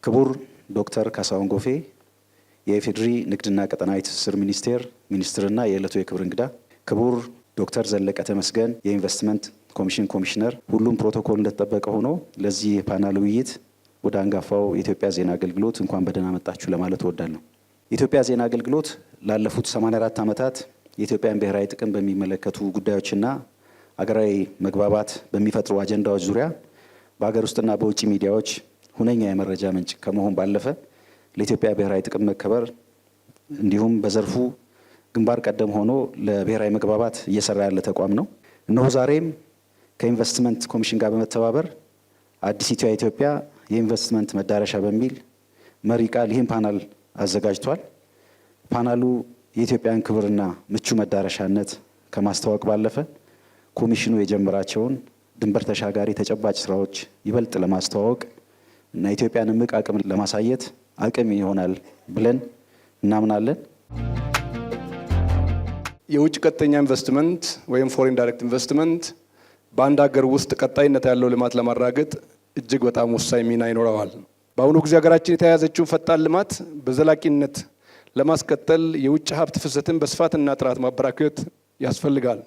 ክቡር ዶክተር ካሳሁን ጎፌ የኢፌዴሪ ንግድና ቀጠናዊ ትስስር ሚኒስትርና የዕለቱ የክብር እንግዳ፣ ክቡር ዶክተር ዘለቀ ተመስገን የኢንቨስትመንት ኮሚሽን ኮሚሽነር፣ ሁሉም ፕሮቶኮል እንደተጠበቀ ሆኖ ለዚህ የፓናል ውይይት ወደ አንጋፋው የኢትዮጵያ ዜና አገልግሎት እንኳን በደህና መጣችሁ ለማለት እወዳለሁ። የኢትዮጵያ ዜና አገልግሎት ላለፉት 84 ዓመታት የኢትዮጵያን ብሔራዊ ጥቅም በሚመለከቱ ጉዳዮችና አገራዊ መግባባት በሚፈጥሩ አጀንዳዎች ዙሪያ በሀገር ውስጥና በውጭ ሚዲያዎች ሁነኛ የመረጃ ምንጭ ከመሆን ባለፈ ለኢትዮጵያ ብሔራዊ ጥቅም መከበር እንዲሁም በዘርፉ ግንባር ቀደም ሆኖ ለብሔራዊ መግባባት እየሰራ ያለ ተቋም ነው። እነሆ ዛሬም ከኢንቨስትመንት ኮሚሽን ጋር በመተባበር አዲሲቷ ኢትዮጵያ የኢንቨስትመንት መዳረሻ በሚል መሪ ቃል ይህን ፓናል አዘጋጅቷል። ፓናሉ የኢትዮጵያን ክብርና ምቹ መዳረሻነት ከማስተዋወቅ ባለፈ ኮሚሽኑ የጀመራቸውን ድንበር ተሻጋሪ ተጨባጭ ስራዎች ይበልጥ ለማስተዋወቅ እና ኢትዮጵያን እምቅ አቅም ለማሳየት አቅም ይሆናል ብለን እናምናለን። የውጭ ቀጥተኛ ኢንቨስትመንት ወይም ፎሬን ዳይሬክት ኢንቨስትመንት በአንድ ሀገር ውስጥ ቀጣይነት ያለው ልማት ለማረጋገጥ እጅግ በጣም ወሳኝ ሚና ይኖረዋል። በአሁኑ ጊዜ ሀገራችን የተያያዘችውን ፈጣን ልማት በዘላቂነት ለማስቀጠል የውጭ ሀብት ፍሰትን በስፋትና ጥራት ማበራከት ያስፈልጋል።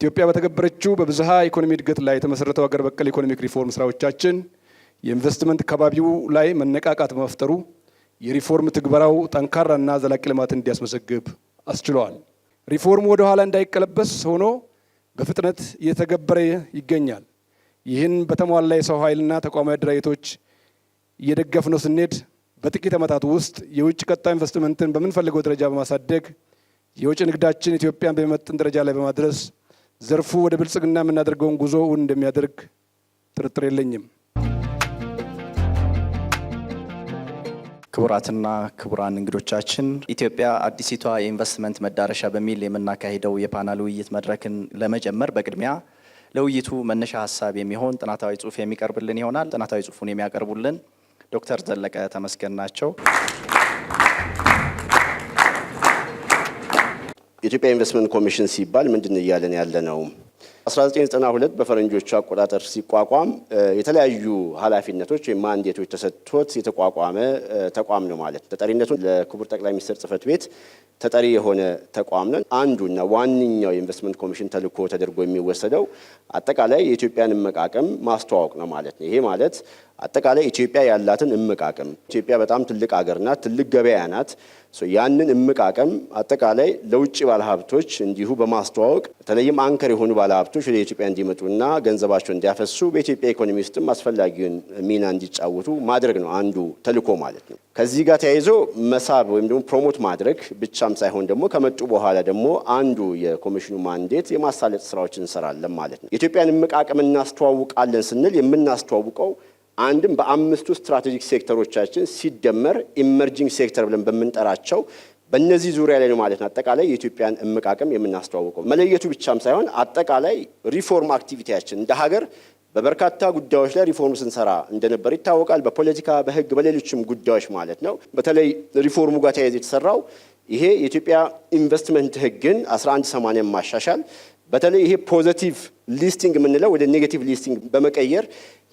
ኢትዮጵያ በተገበረችው በብዝሃ ኢኮኖሚ እድገት ላይ የተመሰረተው ሀገር በቀል ኢኮኖሚክ ሪፎርም ስራዎቻችን የኢንቨስትመንት ከባቢው ላይ መነቃቃት በመፍጠሩ የሪፎርም ትግበራው ጠንካራና ዘላቂ ልማት እንዲያስመዘግብ አስችሏል። ሪፎርሙ ወደ ኋላ እንዳይቀለበስ ሆኖ በፍጥነት እየተገበረ ይገኛል። ይህን በተሟላ የሰው ኃይልና ተቋማዊ አደረጃጀቶች እየደገፍነው ስንሄድ በጥቂት ዓመታት ውስጥ የውጭ ቀጥታ ኢንቨስትመንትን በምንፈልገው ደረጃ በማሳደግ የውጭ ንግዳችን ኢትዮጵያን በሚመጥን ደረጃ ላይ በማድረስ ዘርፉ ወደ ብልጽግና የምናደርገውን ጉዞ እንደሚያደርግ ጥርጥር የለኝም። ክቡራትና ክቡራን እንግዶቻችን፣ ኢትዮጵያ አዲሲቷ የኢንቨስትመንት መዳረሻ በሚል የምናካሂደው የፓናል ውይይት መድረክን ለመጀመር በቅድሚያ ለውይይቱ መነሻ ሀሳብ የሚሆን ጥናታዊ ጽሑፍ የሚቀርብልን ይሆናል። ጥናታዊ ጽሑፉን የሚያቀርቡልን ዶክተር ዘለቀ ተመስገን ናቸው። የኢትዮጵያ ኢንቨስትመንት ኮሚሽን ሲባል ምንድን እያለን ያለ ነው? 1992 በፈረንጆቹ አቆጣጠር ሲቋቋም የተለያዩ ኃላፊነቶች ወይም ማንዴቶች ተሰጥቶት የተቋቋመ ተቋም ነው ማለት ነው። ተጠሪነቱን ለክቡር ጠቅላይ ሚኒስትር ጽሕፈት ቤት ተጠሪ የሆነ ተቋም ነው። አንዱና ዋነኛው የኢንቨስትመንት ኮሚሽን ተልዕኮ ተደርጎ የሚወሰደው አጠቃላይ የኢትዮጵያን እምቅ አቅም ማስተዋወቅ ነው ማለት ነው። ይሄ ማለት አጠቃላይ ኢትዮጵያ ያላትን እምቅ አቅም፣ ኢትዮጵያ በጣም ትልቅ ሀገር ናት፣ ትልቅ ገበያ ናት። ያንን እምቅ አቅም አጠቃላይ ለውጭ ባለሀብቶች እንዲሁ በማስተዋወቅ በተለይም አንከር የሆኑ ባለሀብቶች ወደ ኢትዮጵያ እንዲመጡና ገንዘባቸው እንዲያፈሱ በኢትዮጵያ ኢኮኖሚ ውስጥም አስፈላጊውን ሚና እንዲጫወቱ ማድረግ ነው አንዱ ተልዕኮ ማለት ነው። ከዚህ ጋር ተያይዞ መሳብ ወይም ደግሞ ፕሮሞት ማድረግ ብቻም ሳይሆን ደግሞ ከመጡ በኋላ ደግሞ አንዱ የኮሚሽኑ ማንዴት የማሳለጥ ስራዎችን እንሰራለን ማለት ነው። የኢትዮጵያን እምቅ አቅም እናስተዋውቃለን ስንል የምናስተዋውቀው አንድም በአምስቱ ስትራቴጂክ ሴክተሮቻችን ሲደመር ኢመርጂንግ ሴክተር ብለን በምንጠራቸው በእነዚህ ዙሪያ ላይ ነው ማለት ነው። አጠቃላይ የኢትዮጵያን እምቅ አቅም የምናስተዋውቀው መለየቱ ብቻም ሳይሆን አጠቃላይ ሪፎርም አክቲቪቲያችን እንደ ሀገር በበርካታ ጉዳዮች ላይ ሪፎርም ስንሰራ እንደነበር ይታወቃል። በፖለቲካ፣ በህግ፣ በሌሎችም ጉዳዮች ማለት ነው። በተለይ ሪፎርሙ ጋር ተያይዞ የተሰራው ይሄ የኢትዮጵያ ኢንቨስትመንት ህግን 1180 ማሻሻል፣ በተለይ ይሄ ፖዚቲቭ ሊስቲንግ የምንለው ወደ ኔጌቲቭ ሊስቲንግ በመቀየር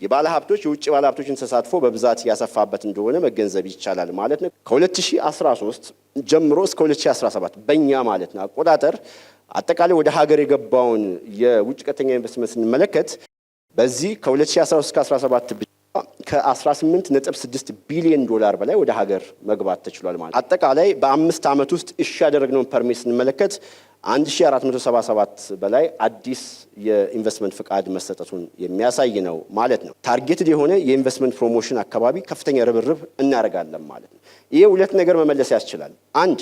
የባለሀብቶች የውጭ ባለሀብቶችን ተሳትፎ በብዛት ያሰፋበት እንደሆነ መገንዘብ ይቻላል ማለት ነው። ከ2013 ጀምሮ እስከ 2017 በእኛ ማለት ነው አቆጣጠር አጠቃላይ ወደ ሀገር የገባውን የውጭ ቀጥተኛ ኢንቨስትመንት ስንመለከት በዚህ ከ2013 እስከ 17 ብቻ ከ18.6 ቢሊዮን ዶላር በላይ ወደ ሀገር መግባት ተችሏል ማለት አጠቃላይ በ5 ዓመት ውስጥ እሺ ያደረግነውን ፐርሚት ስንመለከት 1477 በላይ አዲስ የኢንቨስትመንት ፍቃድ መሰጠቱን የሚያሳይ ነው ማለት ነው። ታርጌትድ የሆነ የኢንቨስትመንት ፕሮሞሽን አካባቢ ከፍተኛ ርብርብ እናደርጋለን ማለት ነው። ይሄ ሁለት ነገር መመለስ ያስችላል። አንድ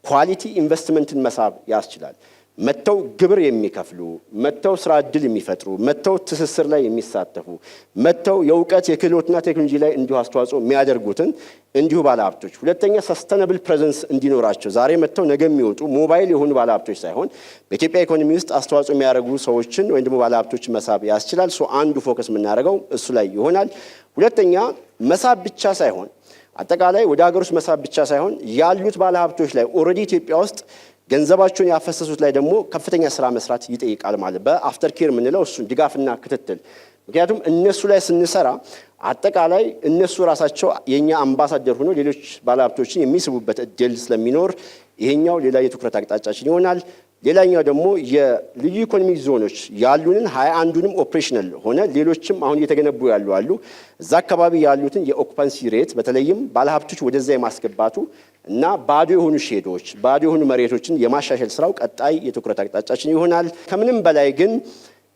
ኳሊቲ ኢንቨስትመንትን መሳብ ያስችላል። መተው ግብር የሚከፍሉ፣ መተው ስራ እድል የሚፈጥሩ፣ መተው ትስስር ላይ የሚሳተፉ፣ መተው የእውቀት የክህሎትና ቴክኖሎጂ ላይ እንዲሁ አስተዋጽኦ የሚያደርጉትን እንዲሁ ባለሀብቶች። ሁለተኛ ሰስተነብል ፕሬዘንስ እንዲኖራቸው ዛሬ መተው ነገ የሚወጡ ሞባይል የሆኑ ባለሀብቶች ሳይሆን በኢትዮጵያ ኢኮኖሚ ውስጥ አስተዋጽኦ የሚያደርጉ ሰዎችን ወይም ደግሞ ባለሀብቶችን መሳብ ያስችላል። አንዱ ፎከስ የምናደርገው እሱ ላይ ይሆናል። ሁለተኛ መሳብ ብቻ ሳይሆን አጠቃላይ ወደ ሀገር ውስጥ መሳብ ብቻ ሳይሆን ያሉት ባለሀብቶች ላይ ኦልሬዲ ኢትዮጵያ ውስጥ ገንዘባቸውን ያፈሰሱት ላይ ደግሞ ከፍተኛ ስራ መስራት ይጠይቃል ማለት በአፍተር ኬር የምንለው እሱን ድጋፍና ክትትል። ምክንያቱም እነሱ ላይ ስንሰራ አጠቃላይ እነሱ ራሳቸው የኛ አምባሳደር ሆኖ ሌሎች ባለሀብቶችን የሚስቡበት እድል ስለሚኖር ይሄኛው ሌላ የትኩረት አቅጣጫችን ይሆናል። ሌላኛው ደግሞ የልዩ ኢኮኖሚክ ዞኖች ያሉንን 21ዱንም ኦፕሬሽናል ሆነ ሌሎችም አሁን እየተገነቡ ያሉ አሉ። እዛ አካባቢ ያሉትን የኦኩፓንሲ ሬት በተለይም ባለሀብቶች ወደዛ የማስገባቱ እና ባዶ የሆኑ ሼዶች ባዶ የሆኑ መሬቶችን የማሻሻል ስራው ቀጣይ የትኩረት አቅጣጫችን ይሆናል። ከምንም በላይ ግን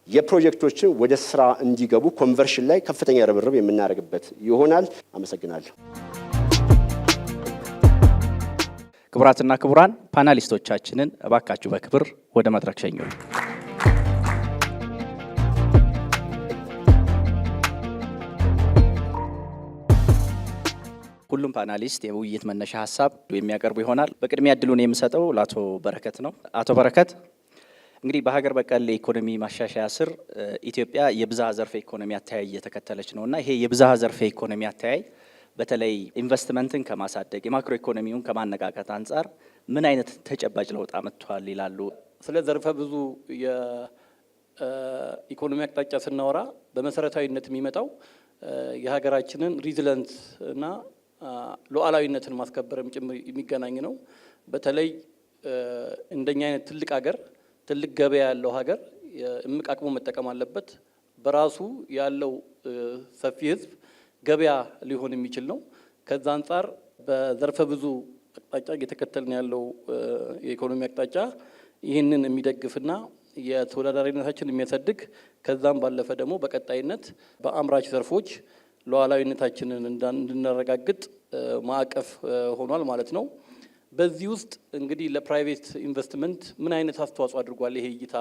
የፕሮጀክቶችን ወደ ስራ እንዲገቡ ኮንቨርሽን ላይ ከፍተኛ ርብርብ የምናደርግበት ይሆናል። አመሰግናለሁ። ክቡራትና ክቡራን ፓናሊስቶቻችንን እባካችሁ በክብር ወደ መድረክ ሸኙ። ሁሉም ፓናሊስት የውይይት መነሻ ሀሳብ የሚያቀርቡ ይሆናል። በቅድሚያ እድሉን የምሰጠው ለአቶ በረከት ነው። አቶ በረከት እንግዲህ በሀገር በቀል የኢኮኖሚ ማሻሻያ ስር ኢትዮጵያ የብዝሃ ዘርፍ ኢኮኖሚ አተያይ እየተከተለች ነውና ይሄ የብዝሃ ዘርፍ ኢኮኖሚ አተያይ በተለይ ኢንቨስትመንትን ከማሳደግ የማክሮ ኢኮኖሚውን ከማነቃቃት አንጻር ምን አይነት ተጨባጭ ለውጥ አመጥቷል ይላሉ? ስለ ዘርፈ ብዙ የኢኮኖሚ አቅጣጫ ስናወራ በመሰረታዊነት የሚመጣው የሀገራችንን ሪዚለንስ እና ሉዓላዊነትን ማስከበርም ጭምር የሚገናኝ ነው። በተለይ እንደኛ አይነት ትልቅ ሀገር ትልቅ ገበያ ያለው ሀገር እምቅ አቅሙ መጠቀም አለበት። በራሱ ያለው ሰፊ ህዝብ ገበያ ሊሆን የሚችል ነው። ከዛ አንጻር በዘርፈ ብዙ አቅጣጫ እየተከተልን ያለው የኢኮኖሚ አቅጣጫ ይህንን የሚደግፍና የተወዳዳሪነታችን የሚያሳድግ ከዛም ባለፈ ደግሞ በቀጣይነት በአምራች ዘርፎች ሉዓላዊነታችንን እንድናረጋግጥ ማዕቀፍ ሆኗል ማለት ነው። በዚህ ውስጥ እንግዲህ ለፕራይቬት ኢንቨስትመንት ምን አይነት አስተዋጽኦ አድርጓል ይሄ እይታ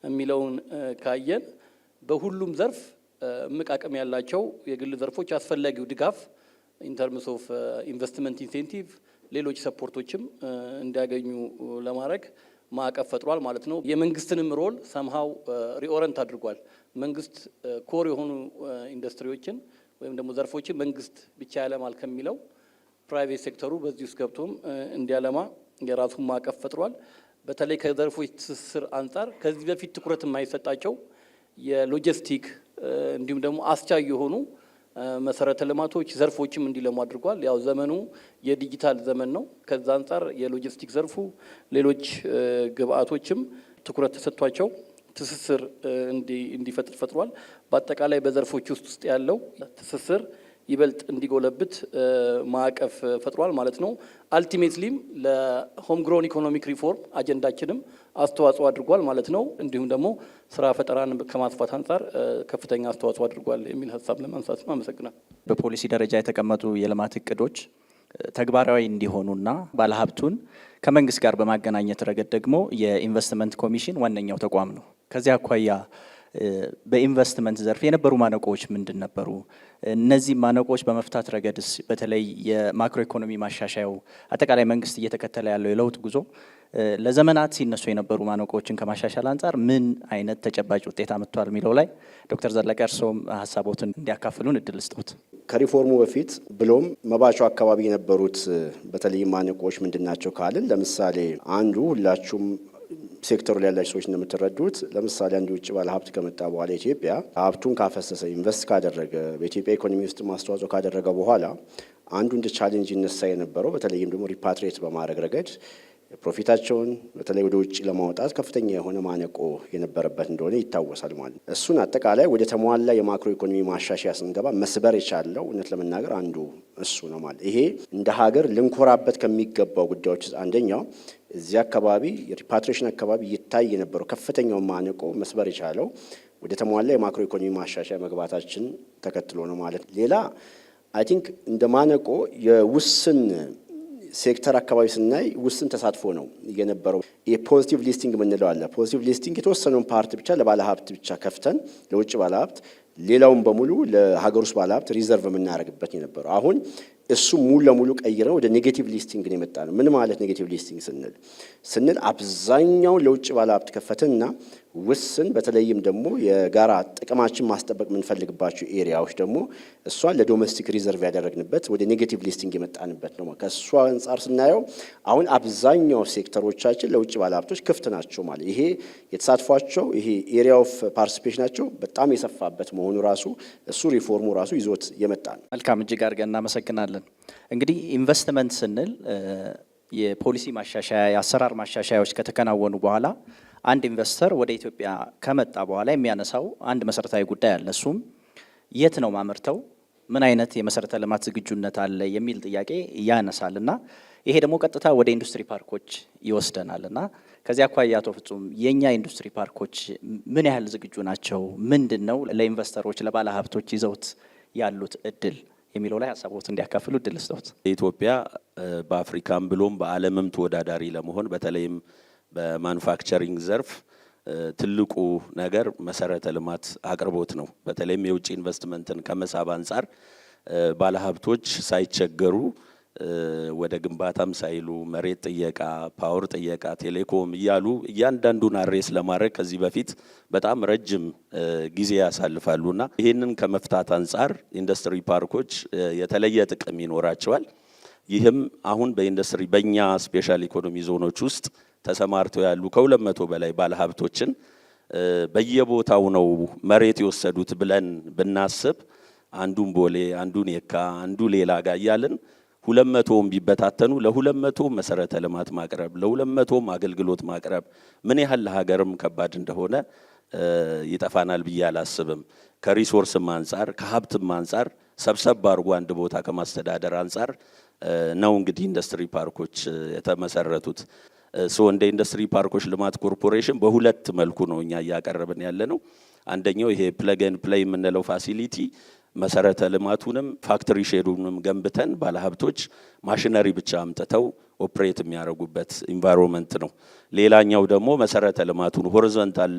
የሚለውን ካየን በሁሉም ዘርፍ እምቅ አቅም ያላቸው የግል ዘርፎች አስፈላጊው ድጋፍ ኢንተርምስ ኦፍ ኢንቨስትመንት ኢንሴንቲቭ ሌሎች ሰፖርቶችም እንዲያገኙ ለማድረግ ማዕቀፍ ፈጥሯል ማለት ነው። የመንግስትንም ሮል ሰምሃው ሪኦረንት አድርጓል። መንግስት ኮር የሆኑ ኢንዱስትሪዎችን ወይም ደግሞ ዘርፎችን መንግስት ብቻ ያለማል ከሚለው ፕራይቬት ሴክተሩ በዚህ ውስጥ ገብቶም እንዲያለማ የራሱን ማዕቀፍ ፈጥሯል። በተለይ ከዘርፎች ትስስር አንጻር ከዚህ በፊት ትኩረት የማይሰጣቸው የሎጂስቲክ እንዲሁም ደግሞ አስቻይ የሆኑ መሰረተ ልማቶች ዘርፎችም እንዲለሙ አድርጓል። ያው ዘመኑ የዲጂታል ዘመን ነው። ከዛ አንጻር የሎጂስቲክ ዘርፉ ሌሎች ግብአቶችም ትኩረት ተሰጥቷቸው ትስስር እንዲፈጥር ፈጥሯል። በአጠቃላይ በዘርፎች ውስጥ ያለው ትስስር ይበልጥ እንዲጎለብት ማዕቀፍ ፈጥሯል ማለት ነው። አልቲሜትሊም ለሆም ግሮን ኢኮኖሚክ ሪፎርም አጀንዳችንም አስተዋጽኦ አድርጓል ማለት ነው። እንዲሁም ደግሞ ስራ ፈጠራን ከማስፋት አንጻር ከፍተኛ አስተዋጽኦ አድርጓል የሚል ሀሳብ ለማንሳት ነው። አመሰግናል። በፖሊሲ ደረጃ የተቀመጡ የልማት እቅዶች ተግባራዊ እንዲሆኑና ባለሀብቱን ከመንግስት ጋር በማገናኘት ረገድ ደግሞ የኢንቨስትመንት ኮሚሽን ዋነኛው ተቋም ነው። ከዚህ አኳያ በኢንቨስትመንት ዘርፍ የነበሩ ማነቆዎች ምንድን ነበሩ? እነዚህ ማነቆዎች በመፍታት ረገድስ በተለይ የማክሮ ኢኮኖሚ ማሻሻያው አጠቃላይ መንግስት እየተከተለ ያለው የለውጥ ጉዞ ለዘመናት ሲነሱ የነበሩ ማነቆዎችን ከማሻሻል አንጻር ምን አይነት ተጨባጭ ውጤት አመጥቷል የሚለው ላይ ዶክተር ዘለቀ እርስዎም ሀሳቦትን እንዲያካፍሉን እድል ስጡት። ከሪፎርሙ በፊት ብሎም መባቻው አካባቢ የነበሩት በተለይ ማነቆዎች ምንድናቸው ካልን ለምሳሌ አንዱ ሁላችሁም ሴክተሩ ላይ ያላችሁ ሰዎች እንደምትረዱት ለምሳሌ አንድ ውጭ ባለ ሀብት ከመጣ በኋላ ኢትዮጵያ ሀብቱን ካፈሰሰ ኢንቨስት ካደረገ በኢትዮጵያ ኢኮኖሚ ውስጥ ማስተዋጽኦ ካደረገ በኋላ አንዱ እንደ ቻሌንጅ ይነሳ የነበረው በተለይም ደግሞ ሪፓትሪየት በማድረግ ረገድ ፕሮፊታቸውን በተለይ ወደ ውጭ ለማውጣት ከፍተኛ የሆነ ማነቆ የነበረበት እንደሆነ ይታወሳል ማለት ነው። እሱን አጠቃላይ ወደ ተሟላ የማክሮ ኢኮኖሚ ማሻሻያ ስንገባ መስበር የቻለው እውነት ለመናገር አንዱ እሱ ነው ማለት። ይሄ እንደ ሀገር ልንኮራበት ከሚገባው ጉዳዮች አንደኛው እዚህ አካባቢ የሪፓትሪዬሽን አካባቢ ይታይ የነበረው ከፍተኛው ማነቆ መስበር የቻለው ወደ ተሟላ የማክሮ ኢኮኖሚ ማሻሻያ መግባታችን ተከትሎ ነው ማለት። ሌላ አይ ቲንክ እንደ ማነቆ የውስን ሴክተር አካባቢ ስናይ ውስን ተሳትፎ ነው የነበረው። የፖዚቲቭ ሊስቲንግ የምንለው አለ። ፖዚቲቭ ሊስቲንግ የተወሰነውን ፓርት ብቻ ለባለ ሀብት ብቻ ከፍተን ለውጭ ባለ ሀብት ሌላውን በሙሉ ለሀገር ውስጥ ባለ ሀብት ሪዘርቭ የምናደርግበት የነበረው አሁን እሱ ሙሉ ለሙሉ ቀይረን ወደ ኔጌቲቭ ሊስቲንግ ነው የመጣ ነው። ምን ማለት ኔጌቲቭ ሊስቲንግ ስንል አብዛኛውን ለውጭ ባለ ሀብት ከፈትንና ውስን በተለይም ደግሞ የጋራ ጥቅማችን ማስጠበቅ የምንፈልግባቸው ኤሪያዎች ደግሞ እሷን ለዶሜስቲክ ሪዘርቭ ያደረግንበት ወደ ኔጌቲቭ ሊስቲንግ የመጣንበት ነው። ከእሷ አንጻር ስናየው አሁን አብዛኛው ሴክተሮቻችን ለውጭ ባለሀብቶች ክፍት ናቸው ማለት ይሄ የተሳትፏቸው ይሄ ኤሪያ ኦፍ ፓርቲሲፔሽናቸው በጣም የሰፋበት መሆኑ ራሱ እሱ ሪፎርሙ ራሱ ይዞት የመጣ ነው። መልካም፣ እጅግ አድርገን እናመሰግናለን። እንግዲህ ኢንቨስትመንት ስንል የፖሊሲ ማሻሻያ የአሰራር ማሻሻያዎች ከተከናወኑ በኋላ አንድ ኢንቨስተር ወደ ኢትዮጵያ ከመጣ በኋላ የሚያነሳው አንድ መሰረታዊ ጉዳይ አለ። እሱም የት ነው ማመርተው፣ ምን አይነት የመሰረተ ልማት ዝግጁነት አለ የሚል ጥያቄ ያነሳል እና ይሄ ደግሞ ቀጥታ ወደ ኢንዱስትሪ ፓርኮች ይወስደናል እና ከዚህ አኳያ አቶ ፍጹም የኛ ኢንዱስትሪ ፓርኮች ምን ያህል ዝግጁ ናቸው? ምንድን ነው ለኢንቨስተሮች ለባለ ሀብቶች ይዘውት ያሉት እድል የሚለው ላይ ሀሳቦት እንዲያካፍሉ እድል ስጠውት። ኢትዮጵያ በአፍሪካም ብሎም በዓለምም ተወዳዳሪ ለመሆን በተለይም በማኑፋክቸሪንግ ዘርፍ ትልቁ ነገር መሰረተ ልማት አቅርቦት ነው። በተለይም የውጭ ኢንቨስትመንትን ከመሳብ አንጻር ባለሀብቶች ሳይቸገሩ ወደ ግንባታም ሳይሉ መሬት ጥየቃ፣ ፓወር ጥየቃ፣ ቴሌኮም እያሉ እያንዳንዱን አሬስ ለማድረግ ከዚህ በፊት በጣም ረጅም ጊዜ ያሳልፋሉና ይህንን ከመፍታት አንጻር ኢንዱስትሪ ፓርኮች የተለየ ጥቅም ይኖራቸዋል። ይህም አሁን በኢንዱስትሪ በእኛ ስፔሻል ኢኮኖሚ ዞኖች ውስጥ ተሰማርተው ያሉ ከ200 በላይ ባለሀብቶችን በየቦታው ነው መሬት የወሰዱት ብለን ብናስብ አንዱን ቦሌ፣ አንዱን የካ፣ አንዱ ሌላ ጋር እያልን 200ም ቢበታተኑ ለ200 መሰረተ ልማት ማቅረብ ለ200 አገልግሎት ማቅረብ ምን ያህል ለሀገርም ከባድ እንደሆነ ይጠፋናል ብዬ አላስብም። ከሪሶርስም አንጻር ከሀብትም አንጻር ሰብሰብ አድርጎ አንድ ቦታ ከማስተዳደር አንጻር ነው እንግዲህ ኢንዱስትሪ ፓርኮች የተመሰረቱት። እንደ ኢንዱስትሪ ፓርኮች ልማት ኮርፖሬሽን በሁለት መልኩ ነው እኛ እያቀረብን ያለ ነው። አንደኛው ይሄ ፕለግ ኤንድ ፕሌይ የምንለው ፋሲሊቲ መሰረተ ልማቱንም ፋክተሪ ሼዱንም ገንብተን ባለሀብቶች ማሽነሪ ብቻ አምጥተው ኦፕሬት የሚያደርጉበት ኢንቫይሮንመንት ነው። ሌላኛው ደግሞ መሰረተ ልማቱን ሆሪዞንታል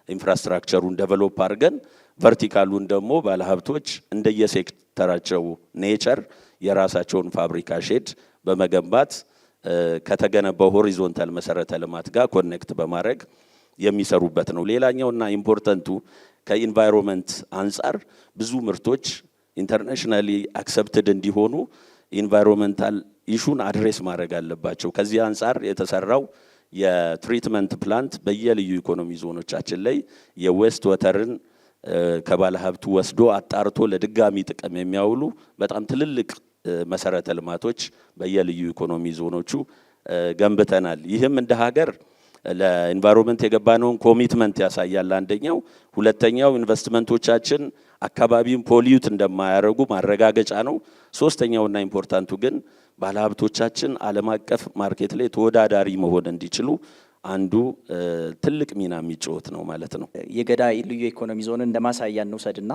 ኢንፍራስትራክቸሩን ዴቨሎፕ አድርገን ቨርቲካሉን ደግሞ ባለሀብቶች እንደየሴክተራቸው ኔቸር የራሳቸውን ፋብሪካ ሼድ በመገንባት ከተገነባው ሆሪዞንታል መሰረተ ልማት ጋር ኮኔክት በማድረግ የሚሰሩበት ነው። ሌላኛውና ኢምፖርታንቱ ከኢንቫይሮንመንት አንጻር ብዙ ምርቶች ኢንተርናሽናሊ አክሰፕትድ እንዲሆኑ ኢንቫይሮንመንታል ኢሹን አድሬስ ማድረግ አለባቸው። ከዚህ አንጻር የተሰራው የትሪትመንት ፕላንት በየልዩ ኢኮኖሚ ዞኖቻችን ላይ የዌስት ወተርን ከባለ ሀብቱ ወስዶ አጣርቶ ለድጋሚ ጥቅም የሚያውሉ በጣም ትልልቅ መሰረተ ልማቶች በየልዩ ኢኮኖሚ ዞኖቹ ገንብተናል። ይህም እንደ ሀገር ለኢንቫይሮንመንት የገባነውን ኮሚትመንት ያሳያል አንደኛው። ሁለተኛው ኢንቨስትመንቶቻችን አካባቢውን ፖሊዩት እንደማያደርጉ ማረጋገጫ ነው። ሶስተኛውና ኢምፖርታንቱ ግን ባለሀብቶቻችን ዓለም አቀፍ ማርኬት ላይ ተወዳዳሪ መሆን እንዲችሉ አንዱ ትልቅ ሚና የሚጫወት ነው ማለት ነው። የገዳ ልዩ ኢኮኖሚ ዞን እንደ ማሳያ እንውሰድና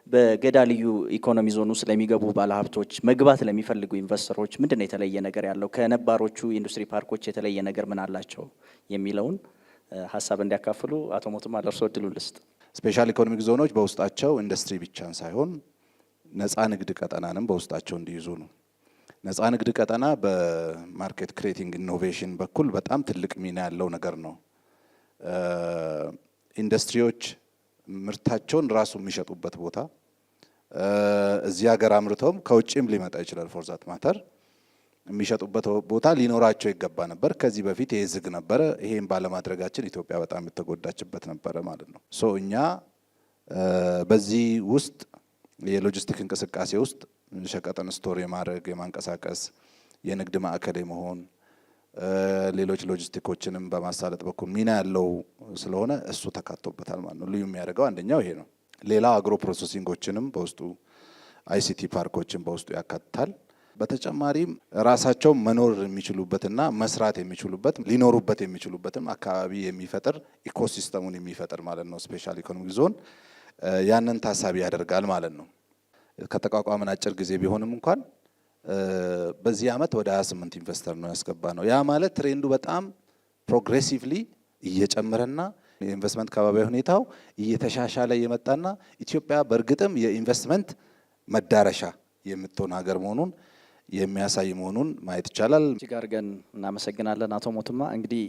በገዳ ልዩ ኢኮኖሚ ዞን ውስጥ ለሚገቡ ባለሀብቶች መግባት ለሚፈልጉ ኢንቨስተሮች ምንድነው የተለየ ነገር ያለው? ከነባሮቹ ኢንዱስትሪ ፓርኮች የተለየ ነገር ምን አላቸው የሚለውን ሀሳብ እንዲያካፍሉ አቶ ሞቱማ ለእርሶ እድሉን ልስጥ። ስፔሻል ኢኮኖሚክ ዞኖች በውስጣቸው ኢንዱስትሪ ብቻን ሳይሆን ነፃ ንግድ ቀጠናንም በውስጣቸው እንዲይዙ ነው። ነፃ ንግድ ቀጠና በማርኬት ክሬቲንግ ኢኖቬሽን በኩል በጣም ትልቅ ሚና ያለው ነገር ነው። ኢንዱስትሪዎች ምርታቸውን ራሱ የሚሸጡበት ቦታ እዚህ ሀገር አምርተውም ከውጭም ሊመጣ ይችላል ፎር ዛት ማተር የሚሸጡበት ቦታ ሊኖራቸው ይገባ ነበር። ከዚህ በፊት ይሄ ዝግ ነበረ። ይሄን ባለማድረጋችን ኢትዮጵያ በጣም የተጎዳችበት ነበረ ማለት ነው። እኛ በዚህ ውስጥ የሎጂስቲክ እንቅስቃሴ ውስጥ ሸቀጥን ስቶር የማድረግ የማንቀሳቀስ የንግድ ማዕከል የመሆን ሌሎች ሎጂስቲኮችንም በማሳለጥ በኩል ሚና ያለው ስለሆነ እሱ ተካቶበታል ማለት ነው። ልዩ የሚያደርገው አንደኛው ይሄ ነው። ሌላው አግሮ ፕሮሰሲንጎችንም በውስጡ አይሲቲ ፓርኮችን በውስጡ ያካትታል። በተጨማሪም ራሳቸው መኖር የሚችሉበትና መስራት የሚችሉበት ሊኖሩበት የሚችሉበትም አካባቢ የሚፈጥር ኢኮሲስተሙን የሚፈጥር ማለት ነው። ስፔሻል ኢኮኖሚክ ዞን ያንን ታሳቢ ያደርጋል ማለት ነው። ከተቋቋመን አጭር ጊዜ ቢሆንም እንኳን በዚህ አመት ወደ 28 ኢንቨስተር ነው ያስገባ ነው። ያ ማለት ትሬንዱ በጣም ፕሮግሬሲቭሊ እየጨመረና የኢንቨስትመንት ከባቢ ሁኔታው እየተሻሻለ የመጣና ኢትዮጵያ በእርግጥም የኢንቨስትመንት መዳረሻ የምትሆን ሀገር መሆኑን የሚያሳይ መሆኑን ማየት ይቻላል። እጅግ አድርገን እናመሰግናለን አቶ ሞቱማ። እንግዲህ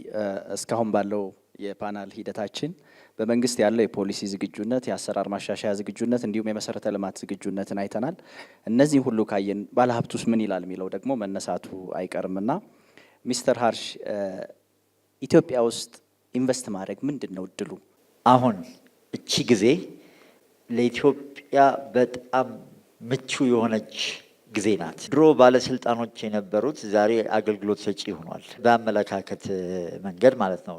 እስካሁን ባለው የፓናል ሂደታችን በመንግስት ያለው የፖሊሲ ዝግጁነት፣ የአሰራር ማሻሻያ ዝግጁነት እንዲሁም የመሰረተ ልማት ዝግጁነትን አይተናል። እነዚህ ሁሉ ካየን ባለሀብቱስ ምን ይላል የሚለው ደግሞ መነሳቱ አይቀርምና ሚስተር ሀርሽ ኢትዮጵያ ውስጥ ኢንቨስት ማድረግ ምንድን ነው እድሉ? አሁን እቺ ጊዜ ለኢትዮጵያ በጣም ምቹ የሆነች ጊዜ ናት። ድሮ ባለስልጣኖች የነበሩት ዛሬ አገልግሎት ሰጪ ሆኗል። በአመለካከት መንገድ ማለት ነው፣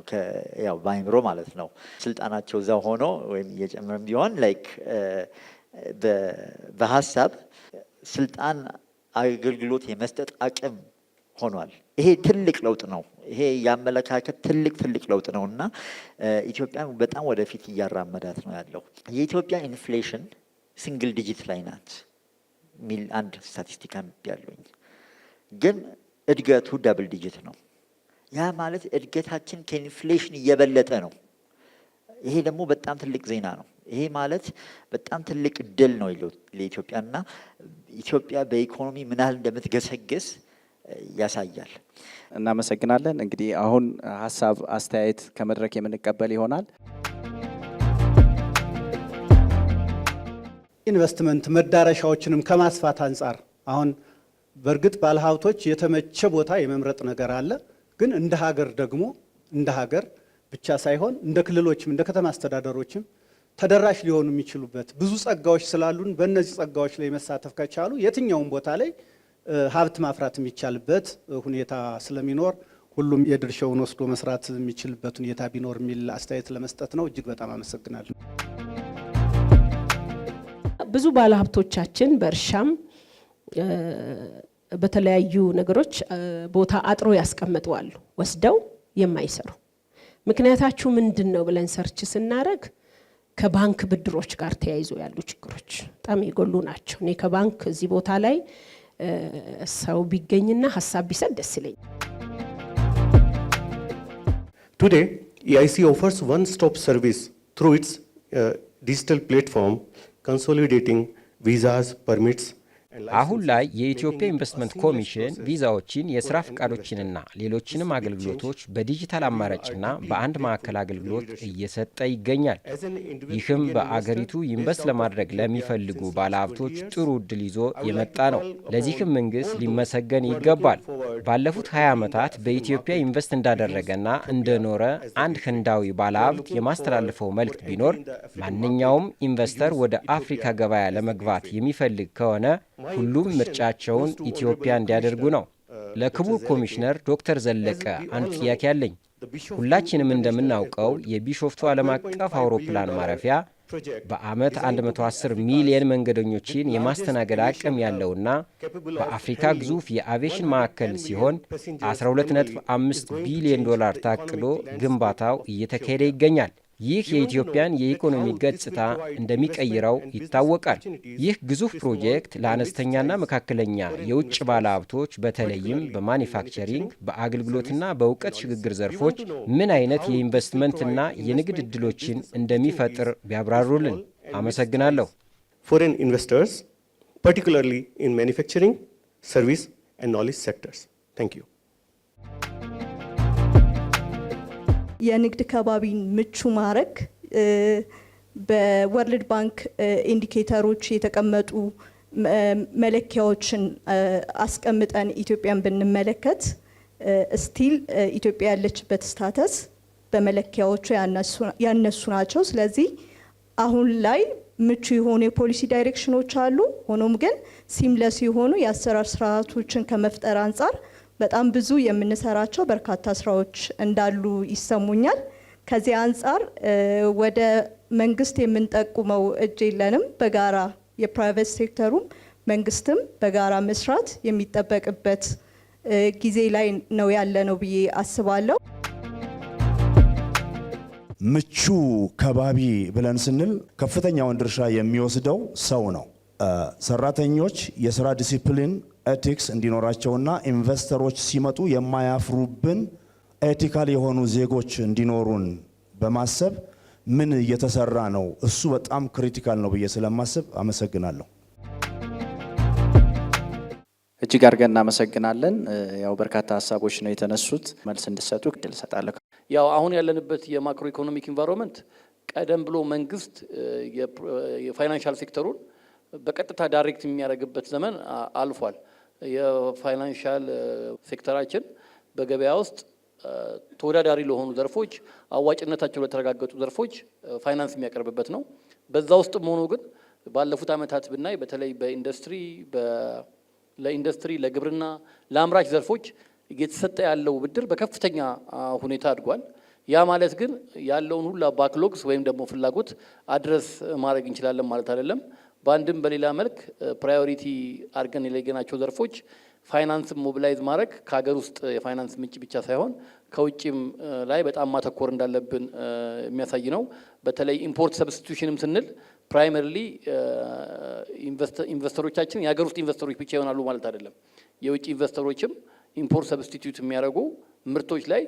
ያው በአይምሮ ማለት ነው። ስልጣናቸው እዛ ሆኖ ወይም እየጨመረም ቢሆን ላይክ በሀሳብ ስልጣን አገልግሎት የመስጠት አቅም ሆኗል። ይሄ ትልቅ ለውጥ ነው። ይሄ የአመለካከት ትልቅ ለውጥ ነው እና ኢትዮጵያን በጣም ወደፊት እያራመዳት ነው ያለው። የኢትዮጵያ ኢንፍሌሽን ሲንግል ዲጂት ላይ ናት ሚል አንድ ስታቲስቲካ ያለኝ፣ ግን እድገቱ ዳብል ዲጂት ነው። ያ ማለት እድገታችን ከኢንፍሌሽን እየበለጠ ነው። ይሄ ደግሞ በጣም ትልቅ ዜና ነው። ይሄ ማለት በጣም ትልቅ እድል ነው ለኢትዮጵያና ኢትዮጵያ በኢኮኖሚ ምን ያህል እንደምትገሰግስ ያሳያል። እናመሰግናለን። እንግዲህ አሁን ሀሳብ አስተያየት ከመድረክ የምንቀበል ይሆናል። ኢንቨስትመንት መዳረሻዎችንም ከማስፋት አንጻር አሁን በእርግጥ ባለሀብቶች የተመቸ ቦታ የመምረጥ ነገር አለ። ግን እንደ ሀገር ደግሞ እንደ ሀገር ብቻ ሳይሆን እንደ ክልሎችም እንደ ከተማ አስተዳደሮችም ተደራሽ ሊሆኑ የሚችሉበት ብዙ ጸጋዎች ስላሉን በእነዚህ ጸጋዎች ላይ መሳተፍ ከቻሉ የትኛውም ቦታ ላይ ሀብት ማፍራት የሚቻልበት ሁኔታ ስለሚኖር ሁሉም የድርሻውን ወስዶ መስራት የሚችልበት ሁኔታ ቢኖር የሚል አስተያየት ለመስጠት ነው። እጅግ በጣም አመሰግናለሁ። ብዙ ባለሀብቶቻችን በእርሻም በተለያዩ ነገሮች ቦታ አጥሮ ያስቀምጣሉ ወስደው የማይሰሩ። ምክንያታችሁ ምንድን ነው ብለን ሰርች ስናደርግ ከባንክ ብድሮች ጋር ተያይዞ ያሉ ችግሮች በጣም የጎሉ ናቸው። እኔ ከባንክ እዚህ ቦታ ላይ ሰው ቢገኝና ሀሳብ ቢሰጥ ደስ ይለኛል። Today, EIC offers one-stop service through its digital platform, consolidating visas, permits. አሁን ላይ የኢትዮጵያ ኢንቨስትመንት ኮሚሽን ቪዛዎችን፣ የስራ ፍቃዶችንና ሌሎችንም አገልግሎቶች በዲጂታል አማራጭና በአንድ ማዕከል አገልግሎት እየሰጠ ይገኛል። ይህም በአገሪቱ ኢንቨስት ለማድረግ ለሚፈልጉ ባለሀብቶች ጥሩ እድል ይዞ የመጣ ነው። ለዚህም መንግስት ሊመሰገን ይገባል። ባለፉት 20 ዓመታት በኢትዮጵያ ኢንቨስት እንዳደረገና እንደኖረ አንድ ህንዳዊ ባለሀብት የማስተላልፈው መልእክት ቢኖር ማንኛውም ኢንቨስተር ወደ አፍሪካ ገበያ ለመግባት የሚፈልግ ከሆነ ሁሉም ምርጫቸውን ኢትዮጵያ እንዲያደርጉ ነው። ለክቡር ኮሚሽነር ዶክተር ዘለቀ አንድ ጥያቄ አለኝ። ሁላችንም እንደምናውቀው የቢሾፍቱ ዓለም አቀፍ አውሮፕላን ማረፊያ በአመት 110 ሚሊዮን መንገደኞችን የማስተናገድ አቅም ያለውና በአፍሪካ ግዙፍ የአቪዬሽን ማዕከል ሲሆን 12.5 ቢሊዮን ዶላር ታቅዶ ግንባታው እየተካሄደ ይገኛል። ይህ የኢትዮጵያን የኢኮኖሚ ገጽታ እንደሚቀይረው ይታወቃል። ይህ ግዙፍ ፕሮጀክት ለአነስተኛና መካከለኛ የውጭ ባለሀብቶች በተለይም በማኒፋክቸሪንግ፣ በአገልግሎትና በእውቀት ሽግግር ዘርፎች ምን አይነት የኢንቨስትመንትና የንግድ ዕድሎችን እንደሚፈጥር ቢያብራሩልን። አመሰግናለሁ። Foreign investors, particularly in manufacturing, service and knowledge sectors. Thank you. የንግድ ከባቢን ምቹ ማድረግ በወርልድ ባንክ ኢንዲኬተሮች የተቀመጡ መለኪያዎችን አስቀምጠን ኢትዮጵያን ብንመለከት ስቲል ኢትዮጵያ ያለችበት ስታተስ በመለኪያዎቹ ያነሱ ናቸው። ስለዚህ አሁን ላይ ምቹ የሆኑ የፖሊሲ ዳይሬክሽኖች አሉ። ሆኖም ግን ሲምለስ የሆኑ የአሰራር ስርዓቶችን ከመፍጠር አንጻር በጣም ብዙ የምንሰራቸው በርካታ ስራዎች እንዳሉ ይሰሙኛል። ከዚህ አንጻር ወደ መንግስት የምንጠቁመው እጅ የለንም። በጋራ የፕራይቬት ሴክተሩም መንግስትም በጋራ መስራት የሚጠበቅበት ጊዜ ላይ ነው ያለነው ብዬ አስባለሁ። ምቹ ከባቢ ብለን ስንል ከፍተኛውን ድርሻ የሚወስደው ሰው ነው። ሰራተኞች የስራ ዲሲፕሊን ኤቲክስ እንዲኖራቸውና ኢንቨስተሮች ሲመጡ የማያፍሩብን ኤቲካል የሆኑ ዜጎች እንዲኖሩን በማሰብ ምን እየተሰራ ነው? እሱ በጣም ክሪቲካል ነው ብዬ ስለማስብ አመሰግናለሁ። እጅግ አድርገን እናመሰግናለን። ያው በርካታ ሀሳቦች ነው የተነሱት። መልስ እንድሰጡ እድል እሰጣለሁ። ያው አሁን ያለንበት የማክሮ ኢኮኖሚክ ኢንቫይሮንመንት ቀደም ብሎ መንግስት የፋይናንሻል ሴክተሩን በቀጥታ ዳይሬክት የሚያደርግበት ዘመን አልፏል። የፋይናንሻል ሴክተራችን በገበያ ውስጥ ተወዳዳሪ ለሆኑ ዘርፎች አዋጭነታቸው ለተረጋገጡ ዘርፎች ፋይናንስ የሚያቀርብበት ነው። በዛ ውስጥም ሆኖ ግን ባለፉት ዓመታት ብናይ በተለይ በኢንዱስትሪ ለኢንዱስትሪ፣ ለግብርና፣ ለአምራች ዘርፎች እየተሰጠ ያለው ብድር በከፍተኛ ሁኔታ አድጓል። ያ ማለት ግን ያለውን ሁላ ባክሎግስ ወይም ደግሞ ፍላጎት አድረስ ማድረግ እንችላለን ማለት አይደለም። በአንድም በሌላ መልክ ፕራዮሪቲ አድርገን የለየናቸው ዘርፎች ፋይናንስ ሞቢላይዝ ማድረግ ከሀገር ውስጥ የፋይናንስ ምንጭ ብቻ ሳይሆን ከውጭም ላይ በጣም ማተኮር እንዳለብን የሚያሳይ ነው። በተለይ ኢምፖርት ሰብስቲቱሽንም ስንል ፕራይመሪሊ ኢንቨስተሮቻችን የሀገር ውስጥ ኢንቨስተሮች ብቻ ይሆናሉ ማለት አይደለም። የውጭ ኢንቨስተሮችም ኢምፖርት ሰብስቲቱት የሚያደርጉ ምርቶች ላይ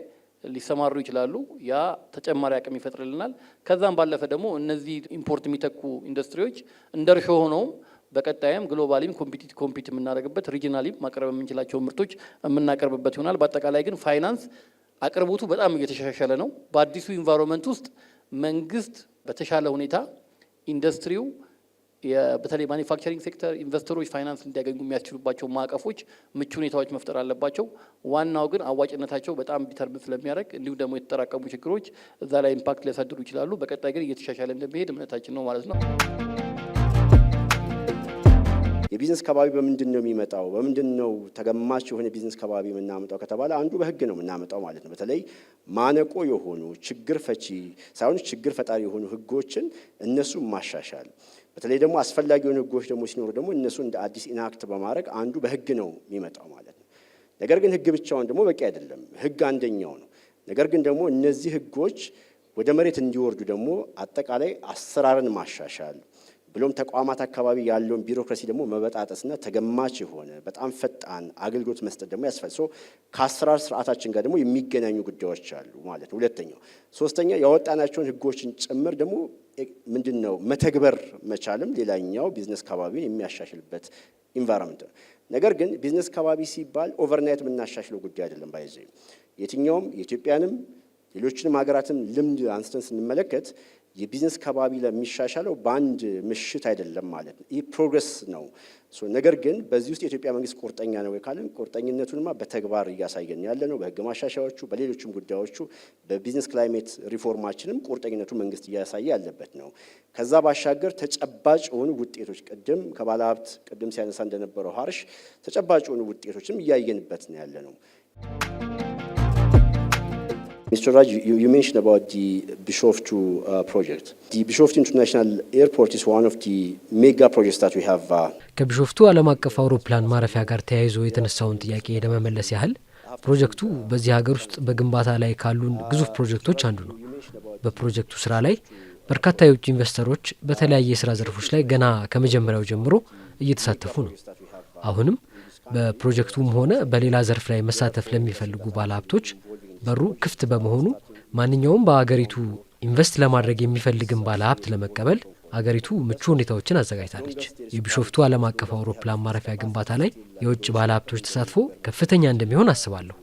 ሊሰማሩ ይችላሉ። ያ ተጨማሪ አቅም ይፈጥርልናል። ከዛም ባለፈ ደግሞ እነዚህ ኢምፖርት የሚተኩ ኢንዱስትሪዎች እንደ እርሾ ሆነውም በቀጣይም ግሎባሊም ኮምፒት የምናደርግበት ሪጂናሊም ማቅረብ የምንችላቸው ምርቶች የምናቀርብበት ይሆናል። በአጠቃላይ ግን ፋይናንስ አቅርቦቱ በጣም እየተሻሻለ ነው። በአዲሱ ኢንቫይሮንመንት ውስጥ መንግስት በተሻለ ሁኔታ ኢንዱስትሪው በተለይ ማኒፋክቸሪንግ ሴክተር ኢንቨስተሮች ፋይናንስ እንዲያገኙ የሚያስችሉባቸው ማዕቀፎች ምቹ ሁኔታዎች መፍጠር አለባቸው። ዋናው ግን አዋጭነታቸው በጣም ዲተርሚን ስለሚያደርግ እንዲሁም ደግሞ የተጠራቀሙ ችግሮች እዛ ላይ ኢምፓክት ሊያሳድሩ ይችላሉ። በቀጣይ ግን እየተሻሻለ እንደሚሄድ እምነታችን ነው ማለት ነው። የቢዝነስ ከባቢ በምንድን ነው የሚመጣው? በምንድን ነው ተገማች የሆነ ቢዝነስ ከባቢ የምናመጣው ከተባለ አንዱ በህግ ነው የምናመጣው ማለት ነው። በተለይ ማነቆ የሆኑ ችግር ፈቺ ሳይሆን ችግር ፈጣሪ የሆኑ ህጎችን እነሱ ማሻሻል፣ በተለይ ደግሞ አስፈላጊ የሆኑ ህጎች ደግሞ ሲኖሩ ደግሞ እነሱ እንደ አዲስ ኢናክት በማድረግ አንዱ በህግ ነው የሚመጣው ማለት ነው። ነገር ግን ህግ ብቻውን ደግሞ በቂ አይደለም። ህግ አንደኛው ነው። ነገር ግን ደግሞ እነዚህ ህጎች ወደ መሬት እንዲወርዱ ደግሞ አጠቃላይ አሰራርን ማሻሻል ብሎም ተቋማት አካባቢ ያለውን ቢሮክራሲ ደግሞ መበጣጠስና ተገማች የሆነ በጣም ፈጣን አገልግሎት መስጠት ደግሞ ያስፈልጋል። ከአሰራር ስርዓታችን ጋር ደግሞ የሚገናኙ ጉዳዮች አሉ ማለት ነው። ሁለተኛው፣ ሶስተኛ ያወጣናቸውን ህጎችን ጭምር ደግሞ ምንድነው መተግበር መቻልም ሌላኛው ቢዝነስ ከባቢን የሚያሻሽልበት ኢንቫይሮንመንት ነው። ነገር ግን ቢዝነስ ከባቢ ሲባል ኦቨርናይት የምናሻሽለው ጉዳይ አይደለም። ባይዘ የትኛውም የኢትዮጵያንም ሌሎችንም ሀገራትን ልምድ አንስተን ስንመለከት የቢዝነስ ከባቢ ለሚሻሻለው በአንድ ምሽት አይደለም ማለት ነው። ይህ ፕሮግረስ ነው። ነገር ግን በዚህ ውስጥ የኢትዮጵያ መንግስት ቁርጠኛ ነው ካለን ቁርጠኝነቱንማ በተግባር እያሳየን ያለ ነው። በህግ ማሻሻያዎቹ፣ በሌሎችም ጉዳዮቹ፣ በቢዝነስ ክላይሜት ሪፎርማችንም ቁርጠኝነቱ መንግስት እያሳየ ያለበት ነው። ከዛ ባሻገር ተጨባጭ የሆኑ ውጤቶች ቅድም ከባለሀብት ቅድም ሲያነሳ እንደነበረው ሀርሽ ተጨባጭ የሆኑ ውጤቶችም እያየንበት ነው ያለ ነው። Mr. Raj, you mentioned about the Bishoftu project. The Bishoftu International Airport is one of the mega projects that we have. ከቢሾፍቱ ዓለም አቀፍ አውሮፕላን ማረፊያ ጋር ተያይዞ የተነሳውን ጥያቄ ለመመለስ ያህል ፕሮጀክቱ በዚህ ሀገር ውስጥ በግንባታ ላይ ካሉን ግዙፍ ፕሮጀክቶች አንዱ ነው። በፕሮጀክቱ ስራ ላይ በርካታ የውጭ ኢንቨስተሮች በተለያየ የስራ ዘርፎች ላይ ገና ከመጀመሪያው ጀምሮ እየተሳተፉ ነው። አሁንም በፕሮጀክቱም ሆነ በሌላ ዘርፍ ላይ መሳተፍ ለሚፈልጉ ባለሀብቶች በሩ ክፍት በመሆኑ ማንኛውም በአገሪቱ ኢንቨስት ለማድረግ የሚፈልግን ባለሀብት ለመቀበል አገሪቱ ምቹ ሁኔታዎችን አዘጋጅታለች። የቢሾፍቱ ዓለም አቀፍ አውሮፕላን ማረፊያ ግንባታ ላይ የውጭ ባለሀብቶች ተሳትፎ ከፍተኛ እንደሚሆን አስባለሁ።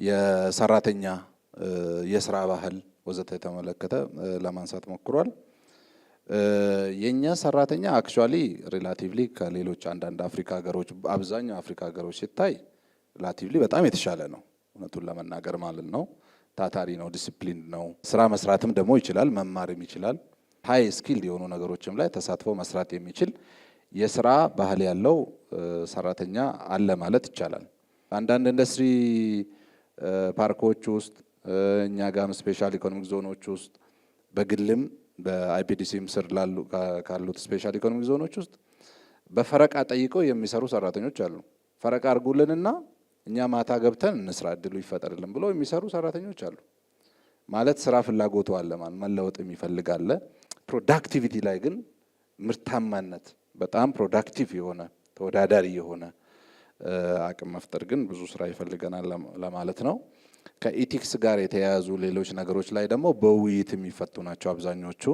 የሰራተኛ የስራ ባህል ወዘተ የተመለከተ ለማንሳት ሞክሯል። የኛ ሰራተኛ አክቹአሊ ሪላቲቭሊ ከሌሎች አንዳንድ አፍሪካ ሀገሮች አብዛኛው አፍሪካ ሀገሮች ሲታይ ሪላቲቭሊ በጣም የተሻለ ነው፣ እውነቱን ለመናገር ማለት ነው። ታታሪ ነው፣ ዲሲፕሊን ነው፣ ስራ መስራትም ደግሞ ይችላል፣ መማርም ይችላል። ሃይ ስኪልድ የሆኑ ነገሮችም ላይ ተሳትፎ መስራት የሚችል የስራ ባህል ያለው ሰራተኛ አለ ማለት ይቻላል። አንዳንድ ኢንዱስትሪ ፓርኮች ውስጥ እኛ ጋም ስፔሻል ኢኮኖሚክ ዞኖች ውስጥ በግልም በአይፒዲሲም ስር ካሉት ስፔሻል ኢኮኖሚክ ዞኖች ውስጥ በፈረቃ ጠይቀው የሚሰሩ ሰራተኞች አሉ። ፈረቃ አርጉልንና እኛ ማታ ገብተን እንስራ እድሉ ይፈጠርልን ብለው የሚሰሩ ሰራተኞች አሉ። ማለት ስራ ፍላጎቱ አለ ማለት መለወጥ የሚፈልግ አለ። ፕሮዳክቲቪቲ ላይ ግን ምርታማነት በጣም ፕሮዳክቲቭ የሆነ ተወዳዳሪ የሆነ አቅም መፍጠር ግን ብዙ ስራ ይፈልገናል ለማለት ነው። ከኢቲክስ ጋር የተያያዙ ሌሎች ነገሮች ላይ ደግሞ በውይይት የሚፈቱ ናቸው አብዛኞቹ።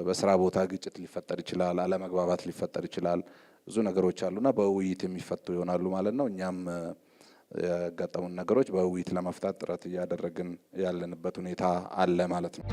በስራ ቦታ ግጭት ሊፈጠር ይችላል፣ አለመግባባት ሊፈጠር ይችላል። ብዙ ነገሮች አሉና በውይይት የሚፈቱ ይሆናሉ ማለት ነው። እኛም ያጋጠሙን ነገሮች በውይይት ለመፍታት ጥረት እያደረግን ያለንበት ሁኔታ አለ ማለት ነው።